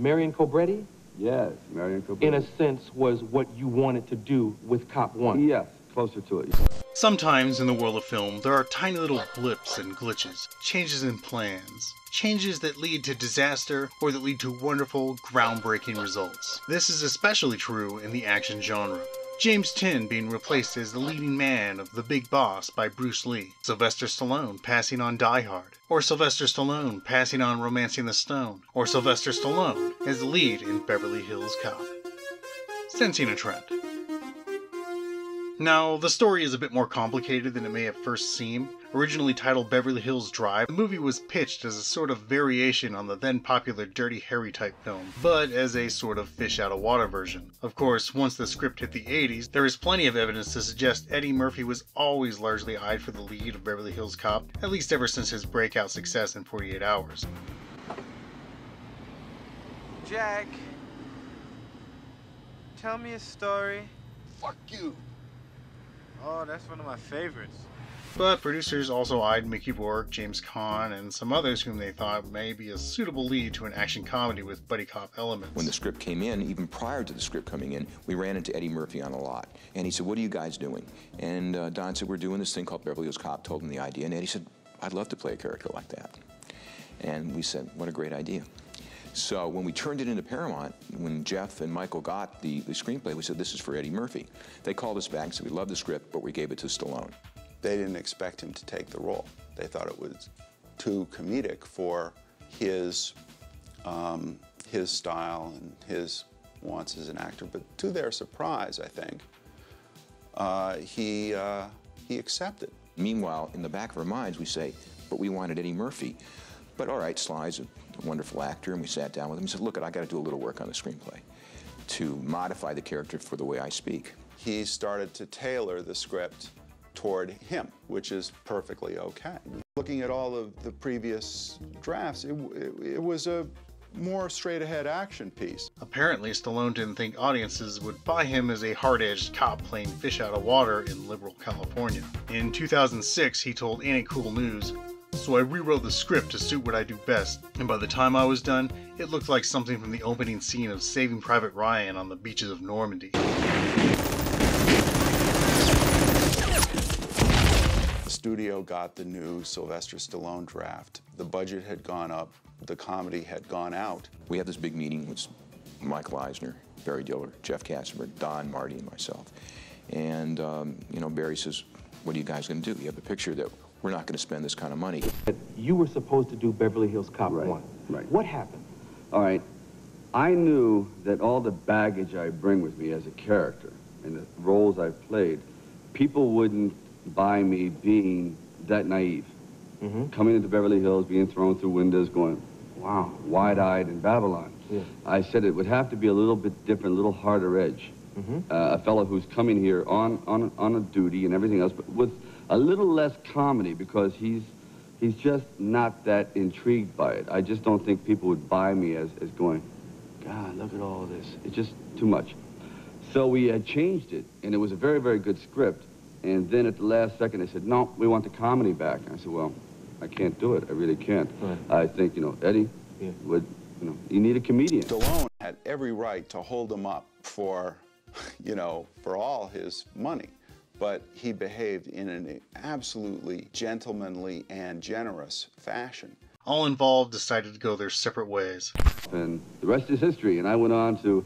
Marion Cobretti, Yes, Marion Cobretti. in a sense, was what you wanted to do with Cop 1. Yes, closer to it. Sometimes in the world of film, there are tiny little blips and glitches, changes in plans, changes that lead to disaster or that lead to wonderful, groundbreaking results. This is especially true in the action genre. James Tinn being replaced as the leading man of The Big Boss by Bruce Lee, Sylvester Stallone passing on Die Hard, or Sylvester Stallone passing on Romancing the Stone, or Sylvester Stallone as the lead in Beverly Hills Cop. Sensing a trend. Now, the story is a bit more complicated than it may at first seem. Originally titled Beverly Hills Drive, the movie was pitched as a sort of variation on the then popular Dirty Harry type film, but as a sort of fish out of water version. Of course, once the script hit the 80s, there is plenty of evidence to suggest Eddie Murphy was always largely eyed for the lead of Beverly Hills Cop, at least ever since his breakout success in 48 Hours. Jack, tell me a story. Fuck you. Oh, that's one of my favorites. But producers also eyed Mickey Rourke, James Caan, and some others whom they thought may be a suitable lead to an action comedy with buddy cop elements. When the script came in, even prior to the script coming in, we ran into Eddie Murphy on a lot. And he said, "What are you guys doing?" And Don said, "We're doing this thing called Beverly Hills Cop," told him the idea. And Eddie said, "I'd love to play a character like that." And we said, "What a great idea." So when we turned it into Paramount, when Jeff and Michael got the screenplay, we said, "This is for Eddie Murphy." They called us back and said, "We love the script, but we gave it to Stallone." They didn't expect him to take the role. They thought it was too comedic for his style and his wants as an actor. But to their surprise, I think, he accepted. Meanwhile, in the back of our minds, we say, "But we wanted Eddie Murphy." But all right, Sly's a wonderful actor, and we sat down with him and said, "Look, I got to do a little work on the screenplay to modify the character for the way I speak." He started to tailor the script toward him, which is perfectly okay. Looking at all of the previous drafts, it was a more straight-ahead action piece. Apparently, Stallone didn't think audiences would buy him as a hard-edged cop playing fish out of water in liberal California. In 2006, he told Ain't It Cool News, "So I rewrote the script to suit what I do best, and by the time I was done, it looked like something from the opening scene of Saving Private Ryan on the beaches of Normandy." The studio got the new Sylvester Stallone draft. The budget had gone up, the comedy had gone out. We had this big meeting with Michael Eisner, Barry Diller, Jeff Katzenberg, Don, Marty, and myself. And, you know, Barry says, "What are you guys going to do? You have a picture that we're not going to spend this kind of money." You were supposed to do Beverly Hills Cop 1. Right. What happened? All right. I knew that all the baggage I bring with me as a character and the roles I've played, people wouldn't buy me being that naive. Coming into Beverly Hills, being thrown through windows, going, wow, wide-eyed in Babylon. Yeah. I said it would have to be a little bit different, a little harder edge. A fellow who's coming here on a duty and everything else, but with a little less comedy, because he's just not that intrigued by it. I just don't think people would buy me as going, God, look at all this. It's just too much. So we had changed it, and it was a very, very good script. And then at the last second, they said, "No, we want the comedy back." And I said, "Well, I can't do it. I really can't." Right. I think, you know, Eddie would, you know, you need a comedian. Stallone had every right to hold him up for, you know, for all his money. But he behaved in an absolutely gentlemanly and generous fashion. All involved decided to go their separate ways. And the rest is history. And I went on to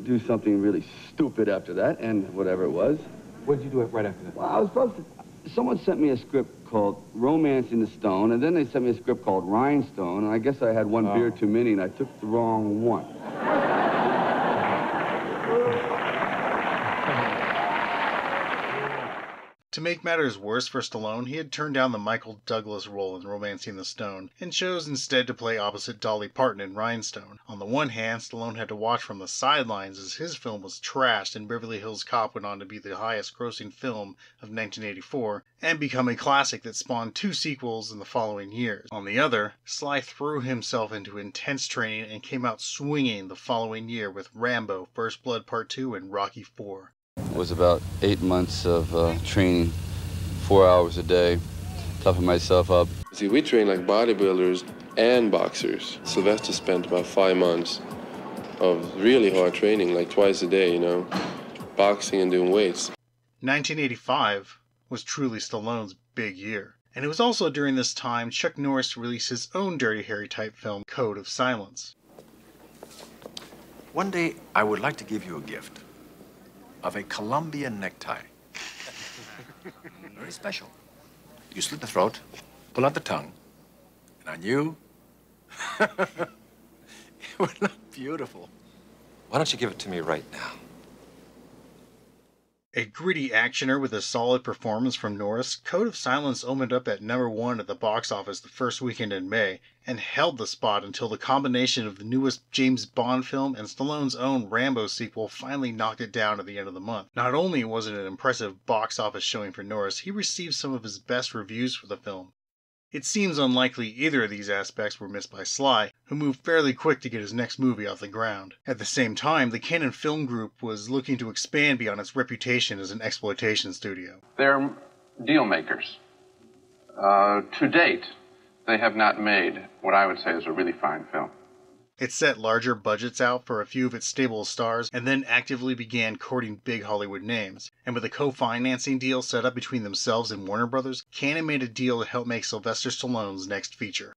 do something really stupid after that, and whatever it was. What did you do right after that? Well, I was supposed to, someone sent me a script called Romancing the Stone, and then they sent me a script called Rhinestone, and I guess I had one beer too many, and I took the wrong one. To make matters worse for Stallone, he had turned down the Michael Douglas role in Romancing the Stone, and chose instead to play opposite Dolly Parton in Rhinestone. On the one hand, Stallone had to watch from the sidelines as his film was trashed and Beverly Hills Cop went on to be the highest-grossing film of 1984, and become a classic that spawned 2 sequels in the following years. On the other, Sly threw himself into intense training and came out swinging the following year with Rambo, First Blood Part 2, and Rocky IV. It was about 8 months of training, 4 hours a day, toughing myself up. See, we train like bodybuilders, and boxers. Sylvester spent about 5 months of really hard training, like twice a day, you know, boxing and doing weights. 1985 was truly Stallone's big year. And it was also during this time Chuck Norris released his own Dirty Harry type film, Code of Silence. One day, I would like to give you a gift of a Columbia necktie. Very special. You slit the throat, pull out the tongue, and on you, it would look beautiful. Why don't you give it to me right now? A gritty actioner with a solid performance from Norris, Code of Silence opened up at #1 at the box office the first weekend in May, and held the spot until the combination of the newest James Bond film and Stallone's own Rambo sequel finally knocked it down at the end of the month. Not only was it an impressive box office showing for Norris, he received some of his best reviews for the film. It seems unlikely either of these aspects were missed by Sly, who moved fairly quick to get his next movie off the ground. At the same time, the Kain Film Group was looking to expand beyond its reputation as an exploitation studio. They're deal makers. To date, they have not made what I would say is a really fine film. It set larger budgets out for a few of its stable stars, and then actively began courting big Hollywood names. And with a co-financing deal set up between themselves and Warner Brothers, Kain made a deal to help make Sylvester Stallone's next feature.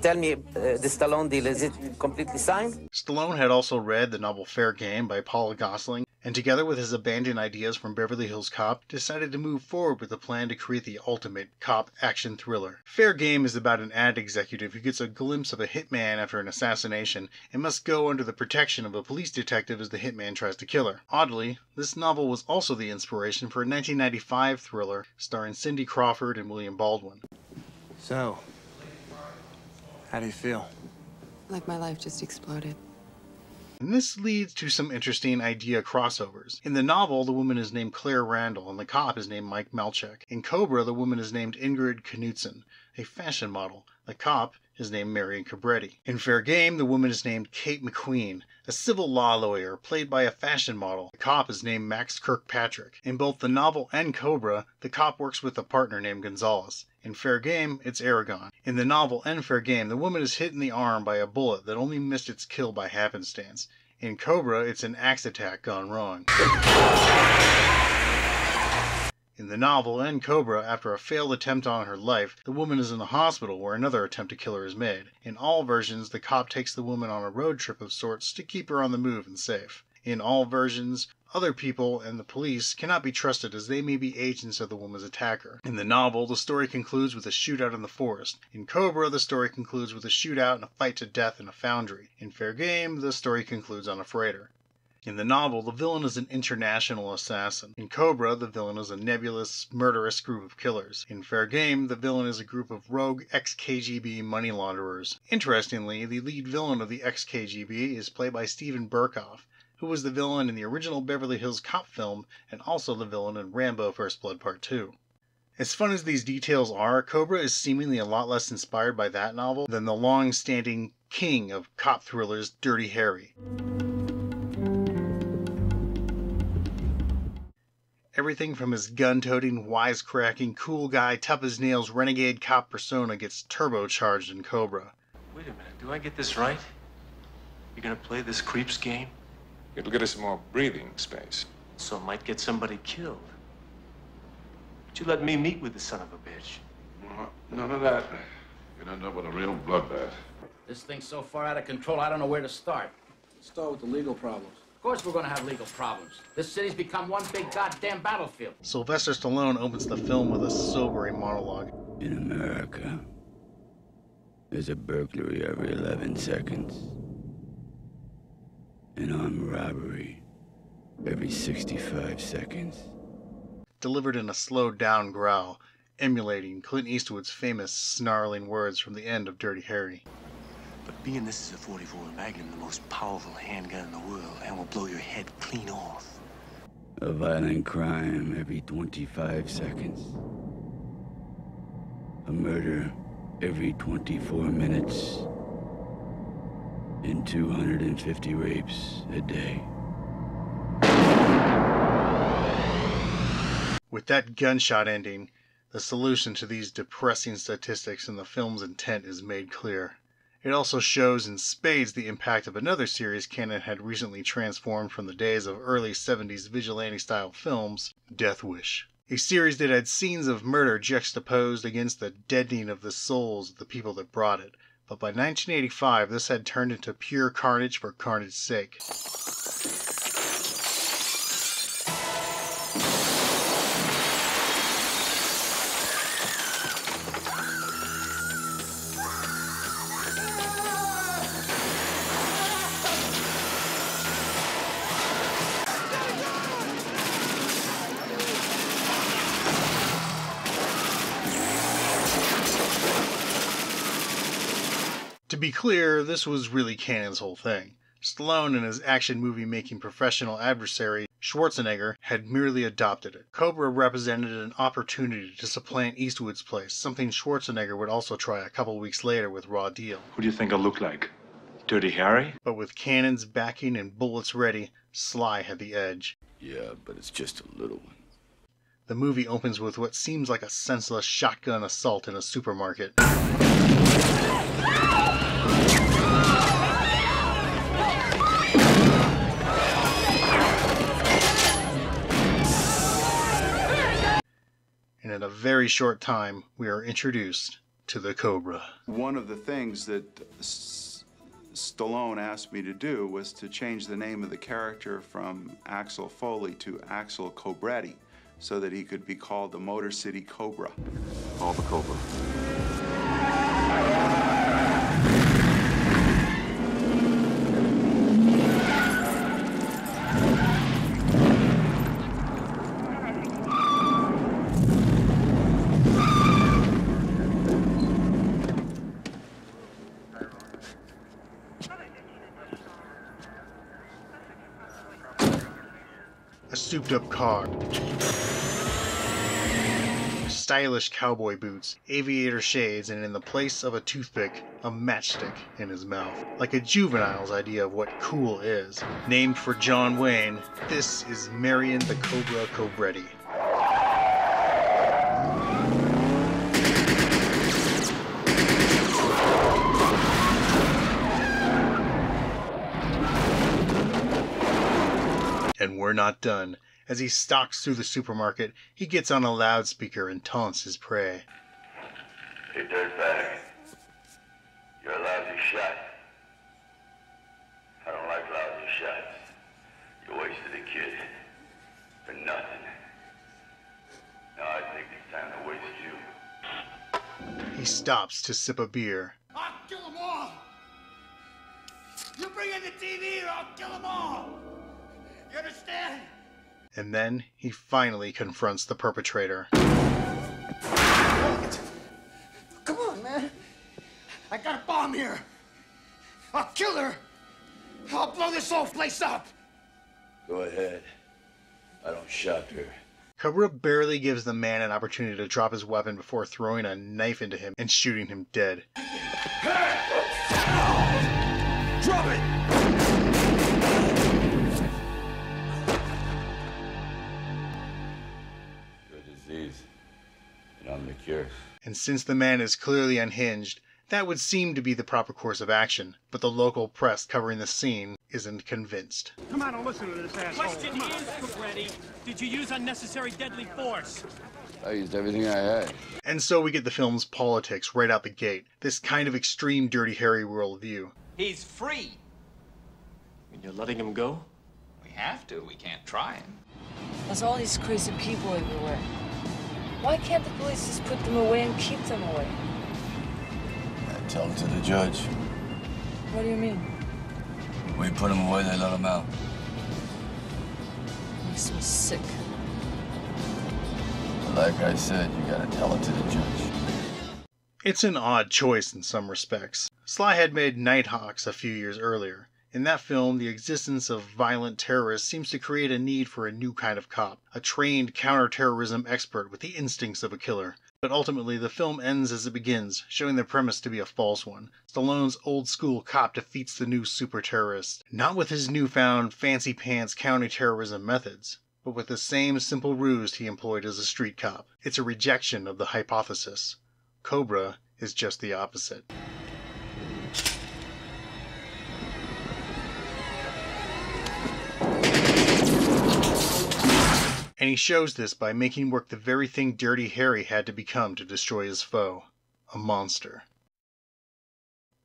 Tell me, the Stallone deal, is it completely signed? Stallone had also read the novel Fair Game by Paul Gosling, and together with his abandoned ideas from Beverly Hills Cop, decided to move forward with a plan to create the ultimate cop action thriller. Fair Game is about an ad executive who gets a glimpse of a hitman after an assassination and must go under the protection of a police detective as the hitman tries to kill her. Oddly, this novel was also the inspiration for a 1995 thriller starring Cindy Crawford and William Baldwin. So, how do you feel? Like my life just exploded. And this leads to some interesting idea crossovers. In the novel, the woman is named Claire Randall, and the cop is named Mike Melchek. In Cobra, the woman is named Ingrid Knudsen, a fashion model. The cop is named Marion Cobretti. In Fair Game, the woman is named Kate McQueen, a civil law lawyer played by a fashion model. The cop is named Max Kirkpatrick. In both the novel and Cobra, the cop works with a partner named Gonzalez. In Fair Game, it's Aragon. In the novel and Fair Game, the woman is hit in the arm by a bullet that only missed its kill by happenstance. In Cobra, it's an axe attack gone wrong. In the novel and Cobra, after a failed attempt on her life, the woman is in the hospital where another attempt to kill her is made. In all versions, the cop takes the woman on a road trip of sorts to keep her on the move and safe. In all versions, other people and the police cannot be trusted as they may be agents of the woman's attacker. In the novel, the story concludes with a shootout in the forest. In Cobra, the story concludes with a shootout and a fight to death in a foundry. In Fair Game, the story concludes on a freighter. In the novel, the villain is an international assassin. In Cobra, the villain is a nebulous, murderous group of killers. In Fair Game, the villain is a group of rogue ex-KGB money launderers. Interestingly, the lead villain of the ex-KGB is played by Steven Berkoff, who was the villain in the original Beverly Hills Cop film and also the villain in Rambo First Blood Part 2. As fun as these details are, Cobra is seemingly a lot less inspired by that novel than the long-standing king of cop thrillers, Dirty Harry. Everything from his gun-toting, wisecracking, cool guy, tough-as-nails renegade cop persona gets turbocharged in Cobra. Wait a minute, do I get this right? You're gonna play this creeps game? It'll get us more breathing space. So it might get somebody killed. But you let me meet with the son of a bitch. None of that. You'd end up with a real bloodbath. This thing's so far out of control, I don't know where to start. Start with the legal problems. Of course we're gonna have legal problems. This city's become one big goddamn battlefield. Sylvester Stallone opens the film with a sobering monologue. In America, there's a burglary every 11 seconds. An armed robbery every 65 seconds. Delivered in a slowed-down growl, emulating Clint Eastwood's famous snarling words from the end of Dirty Harry. But being this is a 44 Magnum, the most powerful handgun in the world, and will blow your head clean off. A violent crime every 25 seconds. A murder every 24 minutes. And 250 rapes a day. With that gunshot ending, the solution to these depressing statistics and the film's intent is made clear. It also shows in spades the impact of another series Cannon had recently transformed from the days of early 70s vigilante-style films, Death Wish. A series that had scenes of murder juxtaposed against the deadening of the souls of the people that brought it. But by 1985, this had turned into pure carnage for carnage's sake. To be clear, this was really Cannon's whole thing. Stallone and his action movie-making professional adversary, Schwarzenegger, had merely adopted it. Cobra represented an opportunity to supplant Eastwood's place, something Schwarzenegger would also try a couple weeks later with Raw Deal. Who do you think I look like? Dirty Harry? But with Cannon's backing and bullets ready, Sly had the edge. Yeah, but it's just a little one. The movie opens with what seems like a senseless shotgun assault in a supermarket. And in a very short time, we are introduced to the Cobra. One of the things that Stallone asked me to do was to change the name of the character from Axel Foley to Axel Cobretti, so that he could be called the Motor City Cobra. Call the Cobra. A souped-up car, stylish cowboy boots, aviator shades, and in the place of a toothpick, a matchstick in his mouth. Like a juvenile's idea of what cool is. Named for John Wayne, this is Marion the Cobra Cobretti. And we're not done. As he stalks through the supermarket, he gets on a loudspeaker and taunts his prey. Hey, dirtbag. You're a lousy shot. I don't like lousy shots. You wasted a kid. For nothing. Now I think it's time to waste you. He stops to sip a beer. I'll kill them all! You bring in the TV or I'll kill them all! You understand? And then he finally confronts the perpetrator. Come on, man. I got a bomb here. I'll kill her. I'll blow this whole place up. Go ahead. I don't shot her. Cobra barely gives the man an opportunity to drop his weapon before throwing a knife into him and shooting him dead. Drop it! And I'm the cure. And since the man is clearly unhinged, that would seem to be the proper course of action, but the local press covering the scene isn't convinced. Come on, don't listen to this asshole. Question is, Cobretti, did you use unnecessary deadly force? I used everything I had. And so we get the film's politics right out the gate, this kind of extreme Dirty Harry worldview. He's free. And you're letting him go? We have to. We can't try him. There's all these crazy people everywhere. Why can't the police just put them away and keep them away? Tell them to the judge. What do you mean? We put them away, they let them out. Makes me sick. But like I said, you gotta tell it to the judge. It's an odd choice in some respects. Sly had made Nighthawks a few years earlier. In that film, the existence of violent terrorists seems to create a need for a new kind of cop, a trained counterterrorism expert with the instincts of a killer. But ultimately, the film ends as it begins, showing the premise to be a false one. Stallone's old-school cop defeats the new super-terrorist, not with his newfound fancy-pants counterterrorism methods, but with the same simple ruse he employed as a street cop. It's a rejection of the hypothesis. Cobra is just the opposite. And he shows this by making work the very thing Dirty Harry had to become to destroy his foe, a monster.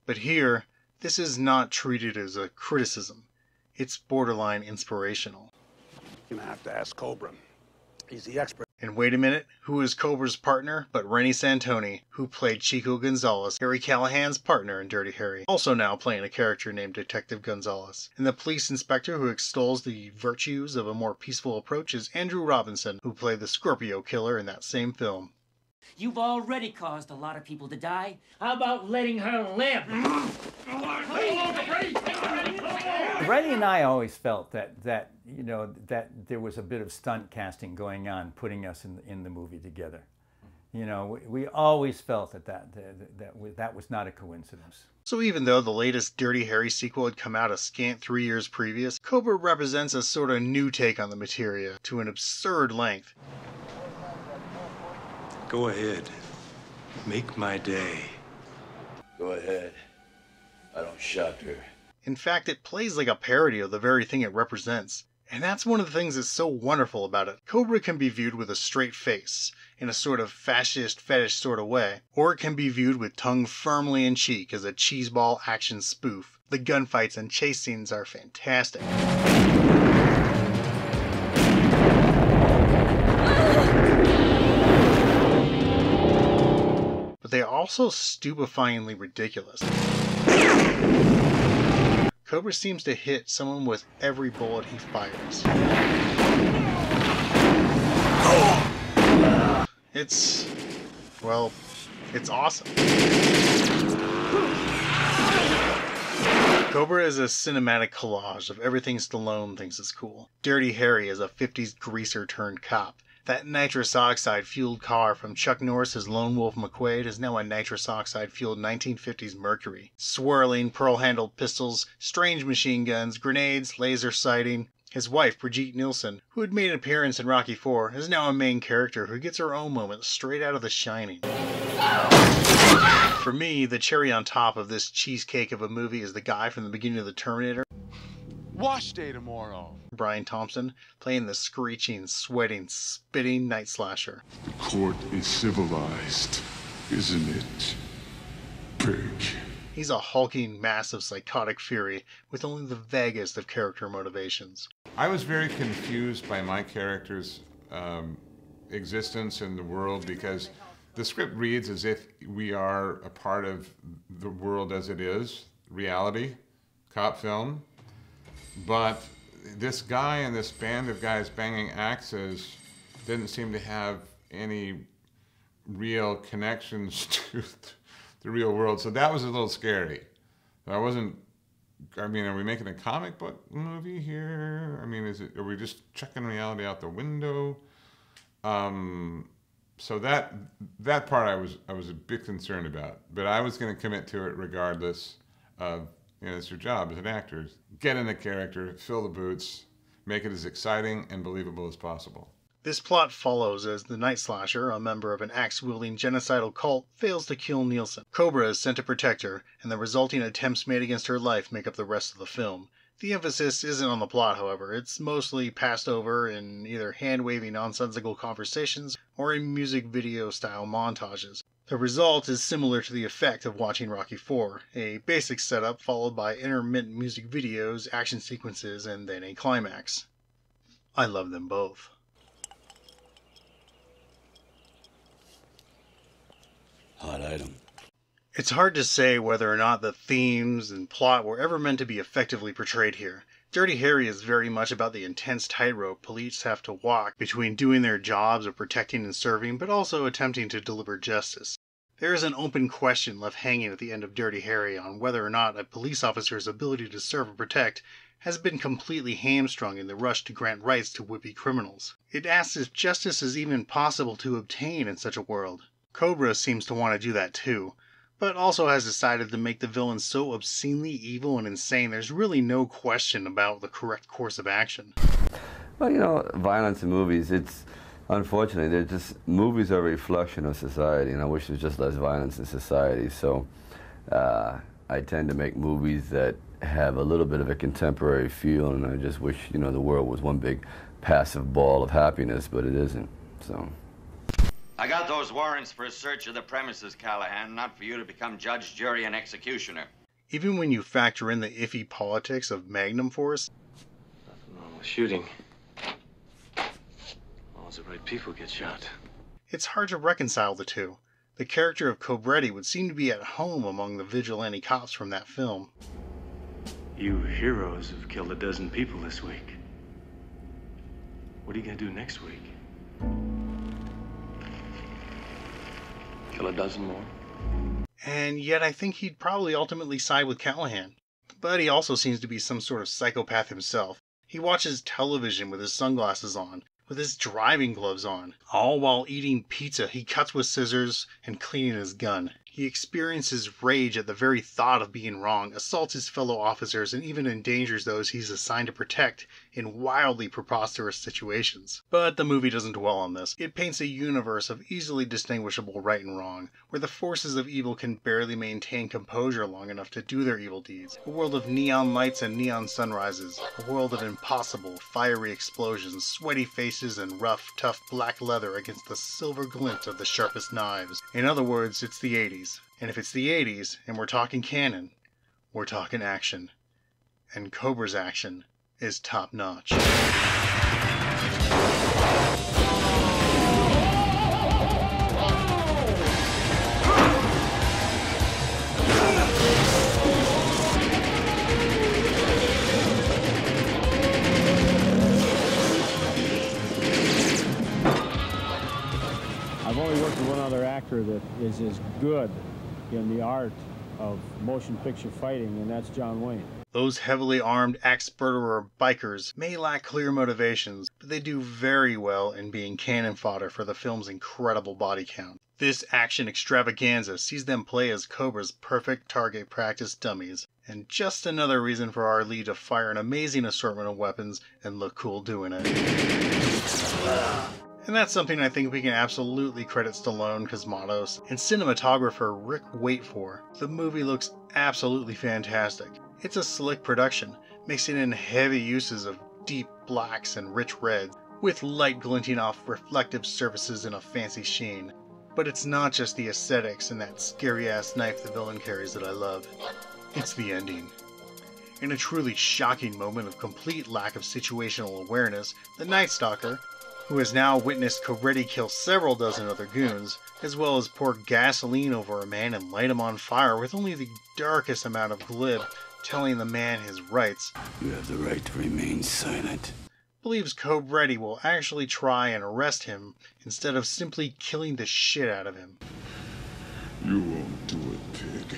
But here, this is not treated as a criticism. It's borderline inspirational. You're gonna have to ask Cobra. He's the expert. And wait a minute, who is Cobra's partner but Rennie Santoni, who played Chico Gonzalez, Harry Callahan's partner in Dirty Harry, also now playing a character named Detective Gonzalez. And the police inspector who extols the virtues of a more peaceful approach is Andrew Robinson, who played the Scorpio Killer in that same film. You've already caused a lot of people to die. How about letting her live? Cobretti and I always felt that there was a bit of stunt casting going on, putting us in the movie together. You know, we always felt that was not a coincidence. So even though the latest Dirty Harry sequel had come out a scant 3 years previous, Cobra represents a sort of new take on the materia to an absurd length. Go ahead. Make my day. Go ahead. I don't shock her. In fact, it plays like a parody of the very thing it represents. And that's one of the things that's so wonderful about it. Cobra can be viewed with a straight face, in a sort of fascist fetish sort of way, or it can be viewed with tongue firmly in cheek as a cheeseball action spoof. The gunfights and chase scenes are fantastic. But they are also stupefyingly ridiculous. Cobra seems to hit someone with every bullet he fires. It's awesome. Cobra is a cinematic collage of everything Stallone thinks is cool. Dirty Harry is a 50s greaser turned cop. That nitrous oxide-fueled car from Chuck Norris's Lone Wolf McQuade is now a nitrous oxide-fueled 1950s Mercury. Swirling, pearl-handled pistols, strange machine guns, grenades, laser sighting. His wife, Brigitte Nielsen, who had made an appearance in Rocky IV, is now a main character who gets her own moment straight out of The Shining. For me, the cherry on top of this cheesecake of a movie is the guy from the beginning of The Terminator. Wash day tomorrow. Brian Thompson, playing the screeching, sweating, spitting night slasher. The court is civilized, isn't it, pig? He's a hulking mass of psychotic fury with only the vaguest of character motivations. I was very confused by my character's existence in the world because the script reads as if we are a part of the world as it is, reality, cop film. But this guy and this band of guys banging axes didn't seem to have any real connections to the real world. So that was a little scary. I mean, are we making a comic book movie here? I mean, are we just chucking reality out the window? So that part I was a bit concerned about. But I was going to commit to it regardless of, it's your job as an actor. Get in the character, fill the boots, make it as exciting and believable as possible. This plot follows as the Night Slasher, a member of an axe-wielding genocidal cult, fails to kill Nielsen. Cobra is sent to protect her, and the resulting attempts made against her life make up the rest of the film. The emphasis isn't on the plot, however. It's mostly passed over in either hand-waving nonsensical conversations or in music video-style montages. The result is similar to the effect of watching Rocky IV, a basic setup followed by intermittent music videos, action sequences, and then a climax. I love them both. Hot item. It's hard to say whether or not the themes and plot were ever meant to be effectively portrayed here. Dirty Harry is very much about the intense tightrope police have to walk between doing their jobs of protecting and serving, but also attempting to deliver justice. There is an open question left hanging at the end of Dirty Harry on whether or not a police officer's ability to serve and protect has been completely hamstrung in the rush to grant rights to would-be criminals. It asks if justice is even possible to obtain in such a world. Cobra seems to want to do that too, but also has decided to make the villain so obscenely evil and insane there's really no question about the correct course of action. Well, violence in movies, unfortunately, movies are a reflection of society, and I wish there was just less violence in society. So I tend to make movies that have a little bit of a contemporary feel, and I just wish, the world was one big passive ball of happiness, but it isn't. So. I got those warrants for a search of the premises, Callahan, not for you to become judge, jury, and executioner. Even when you factor in the iffy politics of Magnum Force, Nothing wrong with shooting. All the right people get shot. It's hard to reconcile the two. The character of Cobretti would seem to be at home among the vigilante cops from that film. You heroes have killed a dozen people this week. What are you gonna do next week? Kill a dozen more? And yet I think he'd probably ultimately side with Callahan. But he also seems to be some sort of psychopath himself. He watches television with his sunglasses on, with his driving gloves on. All while eating pizza he cuts with scissors and cleaning his gun. He experiences rage at the very thought of being wrong, assaults his fellow officers, and even endangers those he's assigned to protect in wildly preposterous situations. But the movie doesn't dwell on this. It paints a universe of easily distinguishable right and wrong, where the forces of evil can barely maintain composure long enough to do their evil deeds. A world of neon lights and neon sunrises. A world of impossible, fiery explosions, sweaty faces, and rough, tough black leather against the silver glint of the sharpest knives. In other words, it's the 80s. And if it's the 80s, and we're talking canon, we're talking action. And Cobra's action is top-notch. I've only worked with one other actor that is as good in the art of motion picture fighting, and that's John Wayne. Those heavily armed axe-murderer bikers may lack clear motivations, but they do very well in being cannon fodder for the film's incredible body count. This action extravaganza sees them play as Cobra's perfect target practice dummies, and just another reason for our lead to fire an amazing assortment of weapons and look cool doing it. And that's something I think we can absolutely credit Stallone, Cosmatos, and cinematographer Rick Waite for. The movie looks absolutely fantastic. It's a slick production, mixing in heavy uses of deep blacks and rich reds, with light glinting off reflective surfaces in a fancy sheen. But it's not just the aesthetics and that scary-ass knife the villain carries that I love. It's the ending. In a truly shocking moment of complete lack of situational awareness, the Night Stalker, who has now witnessed Cobretti kill several dozen other goons, as well as pour gasoline over a man and light him on fire with only the darkest amount of glib telling the man his rights. You have the right to remain silent. Believes Cobretti will actually try and arrest him instead of simply killing the shit out of him. You won't do it, pig.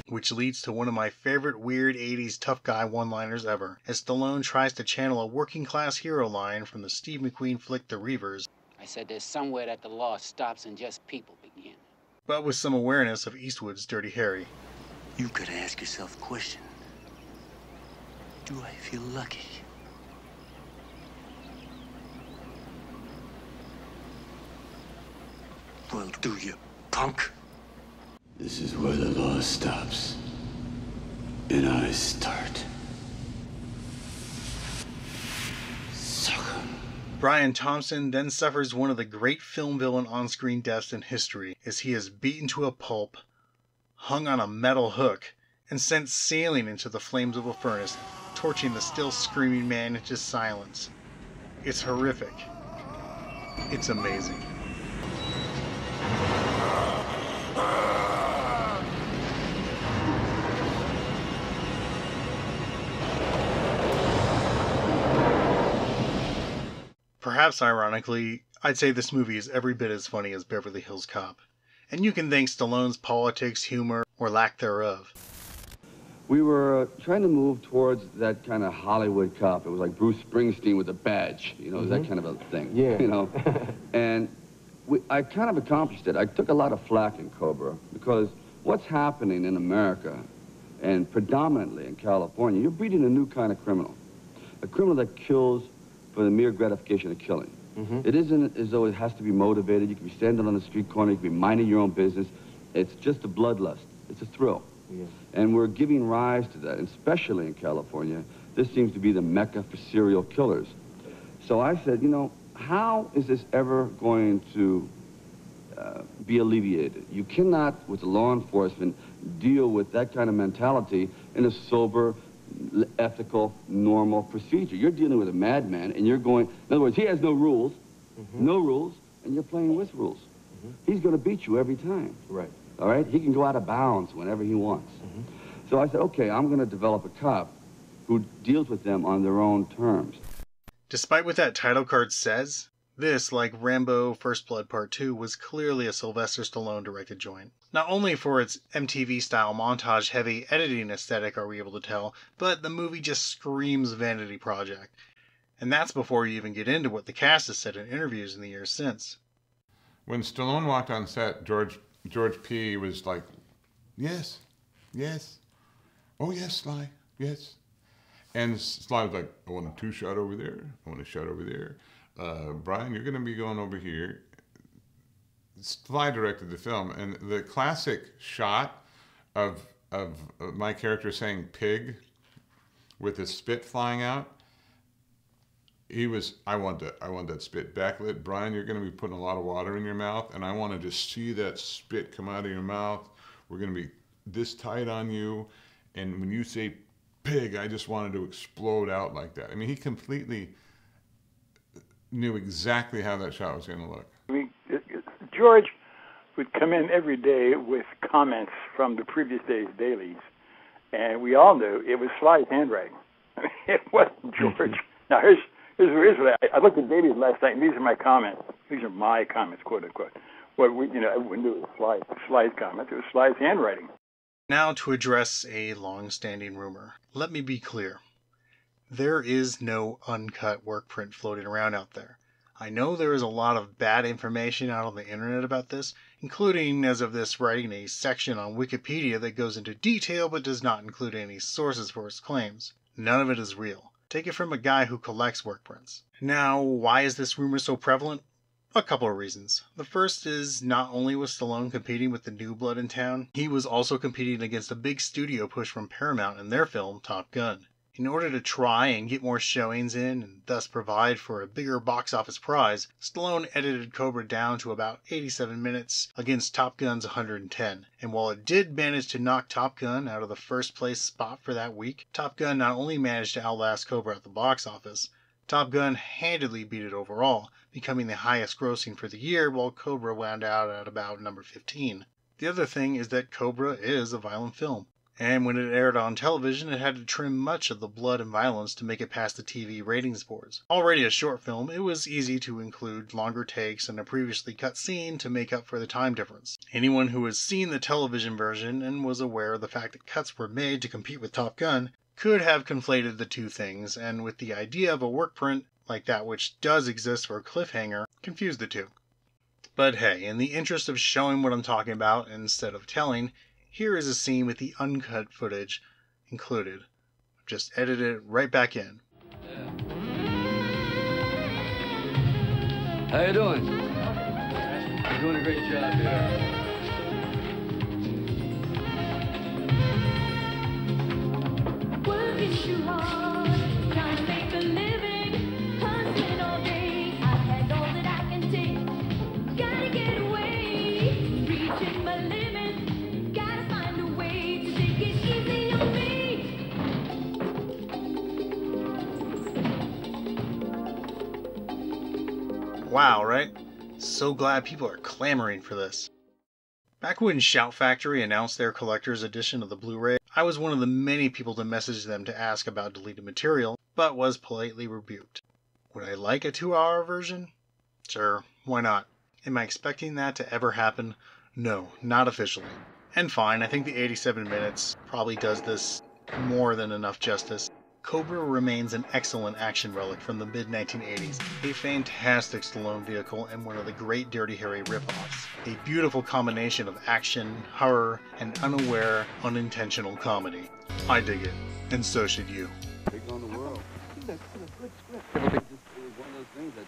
Which leads to one of my favorite weird 80s tough guy one-liners ever, as Stallone tries to channel a working-class hero line from the Steve McQueen flick The Reavers. I said there's somewhere that the law stops and just people begin. But with some awareness of Eastwood's Dirty Harry. You've got to ask yourself a question. Do I feel lucky? Well, do you, punk? This is where the law stops, and I start. Sucker. Brian Thompson then suffers one of the great film villain on-screen deaths in history, as he is beaten to a pulp, hung on a metal hook, and sent sailing into the flames of a furnace, torching the still screaming man into silence. It's horrific. It's amazing. Perhaps ironically, I'd say this movie is every bit as funny as Beverly Hills Cop. And you can thank Stallone's politics, humor, or lack thereof. We were trying to move towards that kind of Hollywood cop. It was like Bruce Springsteen with a badge, you know, that kind of a thing. Yeah. You know, and I kind of accomplished it. I took a lot of flack in Cobra because what's happening in America, and predominantly in California, you're breeding a new kind of criminal. A criminal that kills for the mere gratification of killing. It isn't as though it has to be motivated. You can be standing on the street corner, you can be minding your own business. It's just a bloodlust. It's a thrill. Yeah. And we're giving rise to that, and especially in California. This seems to be the mecca for serial killers. So I said, you know, how is this ever going to be alleviated? You cannot, with the law enforcement, deal with that kind of mentality in a sober, ethical, normal procedure. You're dealing with a madman, and you're going, in other words, he has no rules, and you're playing with rules. He's going to beat you every time. Right. All right? He can go out of bounds whenever he wants. So I said, okay, I'm going to develop a cop who deals with them on their own terms. Despite what that title card says, this, like Rambo First Blood Part 2, was clearly a Sylvester Stallone-directed joint. Not only for its MTV-style montage-heavy editing aesthetic are we able to tell, but the movie just screams vanity project. And that's before you even get into what the cast has said in interviews in the years since. When Stallone walked on set, George P. was like, yes, yes, oh yes, Sly, yes. And Sly was like, I want a 2-shot over there, I want a shot over there. Brian, you're going to be going over here. Sly directed the film, and the classic shot of my character saying pig with his spit flying out, he was, I want that spit backlit. Brian, you're going to be putting a lot of water in your mouth, and I want to just see that spit come out of your mouth. We're going to be this tight on you, and when you say pig, I just wanted to explode out like that. I mean, he completely knew exactly how that shot was going to look. I mean, George would come in every day with comments from the previous day's dailies, and we all knew it was Sly's handwriting. I mean, it wasn't George. Now, here's what I looked at dailies last night, and these are my comments. These are my comments, quote unquote. What we, everyone knew it was Sly's comments. It was Sly's handwriting. Now to address a long-standing rumor. Let me be clear. There is no uncut work print floating around out there. I know there is a lot of bad information out on the internet about this, including, as of this writing, a section on Wikipedia that goes into detail but does not include any sources for its claims. None of it is real. Take it from a guy who collects work prints. Now, why is this rumor so prevalent? A couple of reasons. The first is not only was Stallone competing with the new blood in town, he was also competing against a big studio push from Paramount in their film Top Gun. In order to try and get more showings in and thus provide for a bigger box office prize, Stallone edited Cobra down to about 87 minutes against Top Gun's 110. And while it did manage to knock Top Gun out of the first place spot for that week, Top Gun not only managed to outlast Cobra at the box office, Top Gun handedly beat it overall, becoming the highest grossing for the year, while Cobra wound out at about number 15. The other thing is that Cobra is a violent film. And when it aired on television, it had to trim much of the blood and violence to make it past the TV ratings boards. Already a short film, it was easy to include longer takes and a previously cut scene to make up for the time difference. Anyone who has seen the television version and was aware of the fact that cuts were made to compete with Top Gun could have conflated the two things, and with the idea of a work print like that which does exist for a cliffhanger, confused the two. But hey, in the interest of showing what I'm talking about instead of telling, here is a scene with the uncut footage included. Just edited it right back in. How you doing? You're doing a great job here. Working too hard, trying to make a living, hustling all day. I've had all that I can take. Gotta get away, reaching my limit. Wow, right? So glad people are clamoring for this. Back when Shout Factory announced their collector's edition of the Blu-ray, I was one of the many people to message them to ask about deleted material, but was politely rebuked. Would I like a 2-hour version? Sure, why not? Am I expecting that to ever happen? No, not officially. And fine, I think the 87 minutes probably does this more than enough justice. Cobra remains an excellent action relic from the mid-1980s, a fantastic Stallone vehicle and one of the great Dirty Harry ripoffs. A beautiful combination of action, horror, and unaware, unintentional comedy. I dig it, and so should you. Take on the world. That's a good script. It was one of those things that,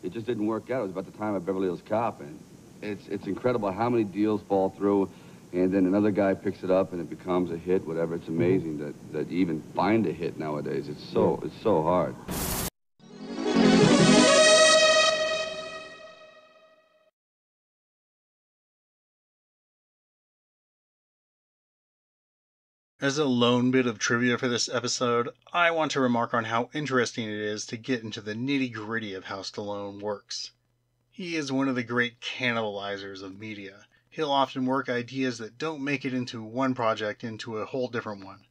it just didn't work out. It was about the time of Beverly Hills Cop, and it's incredible how many deals fall through. And then another guy picks it up and it becomes a hit, whatever. It's amazing that you even find a hit nowadays. It's so hard. As a lone bit of trivia for this episode, I want to remark on how interesting it is to get into the nitty-gritty of how Stallone works. He is one of the great cannibalizers of media. He'll often work ideas that don't make it into one project into a whole different one.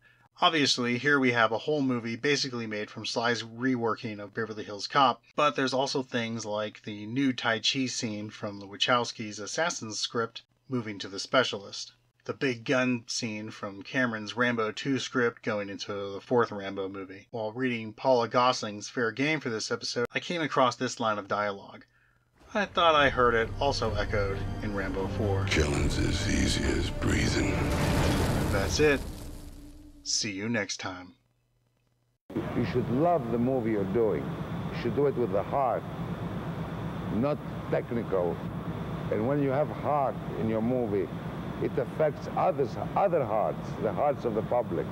Obviously, here we have a whole movie basically made from Sly's reworking of Beverly Hills Cop, but there's also things like the new Tai Chi scene from the Wachowskis' Assassin's script moving to The Specialist. The big gun scene from Cameron's Rambo 2 script going into the fourth Rambo movie. While reading Paula Gosling's Fair Game for this episode, I came across this line of dialogue. I thought I heard it also echoed in Rambo 4. Killing's as easy as breathing. That's it. See you next time. You should love the movie you're doing. You should do it with the heart, not technical. And when you have heart in your movie, it affects other hearts, the hearts of the public.